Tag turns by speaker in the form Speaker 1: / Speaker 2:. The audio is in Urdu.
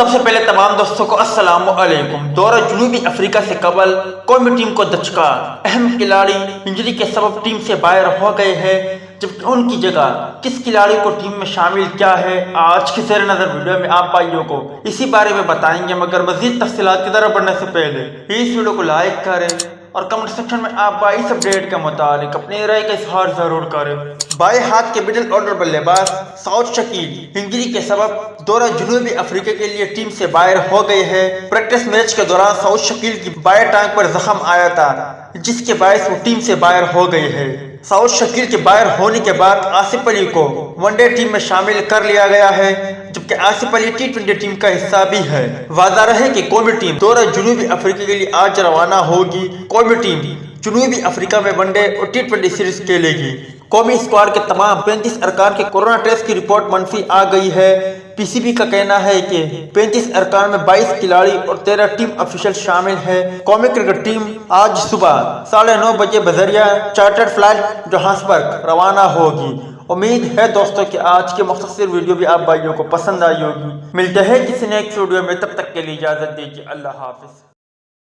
Speaker 1: سب سے پہلے تمام دوستوں کو السلام علیکم۔ دورہ جنوبی افریقہ سے قبل قومی ٹیم کو دچکا، اہم کھلاڑی انجری کے سبب ٹیم سے باہر ہو گئے ہیں، جبکہ ان کی جگہ کس کھلاڑی کو ٹیم میں شامل کیا ہے، آج کی زیر نظر ویڈیو میں آپ بھائیوں کو اسی بارے میں بتائیں گے۔ مگر مزید تفصیلات کی طرف بڑھنے سے پہلے اس ویڈیو کو لائک کریں اور کمنٹ سیکشن میں آپ بھائی اس اپڈیٹ کے متعلق اپنی رائے کا اظہار ضرور کریں۔ بائیں ہاتھ کے مڈل آرڈر بلے باز سعود شکیل انجری کے سبب دورہ جنوبی افریقہ کے لیے ٹیم سے باہر ہو گئے ہیں۔ پریکٹس میچ کے دوران سعود شکیل کی بائیں ٹانگ پر زخم آیا تھا، جس کے باعث وہ ٹیم سے باہر ہو گئے ہیں۔ سعود شکیل کے باہر ہونے کے بعد آصف علی کو ون ڈے ٹیم میں شامل کر لیا گیا ہے، جبکہ آصف علی T20 ٹیم کا حصہ بھی ہے۔ واضح رہے کہ قومی ٹیم دورہ جنوبی افریقہ کے لیے آج روانہ ہوگی۔ قومی ٹیم جنوبی افریقہ میں ون ڈے اور T20 سیریز کھیلے گی۔ قومی اسکواڈ کے تمام 35 ارکان کے کورونا ٹیسٹ کی رپورٹ منفی آ گئی ہے۔ پی سی بی کا کہنا ہے کہ 35 ارکان میں 22 کھلاڑی اور 13 ٹیم افیشل شامل ہیں۔ قومی کرکٹ ٹیم آج صبح 9:30 بجے بذریعہ چارٹرڈ فلائٹ جوہانسبرگ روانہ ہوگی۔ امید ہے دوستوں کہ آج کی مختصر ویڈیو بھی آپ بھائیوں کو پسند آئی ہوگی۔ ملتے ہیں کسی نیکسٹ ویڈیو میں، تب تک کے لیے اجازت دیجیے۔ اللہ حافظ۔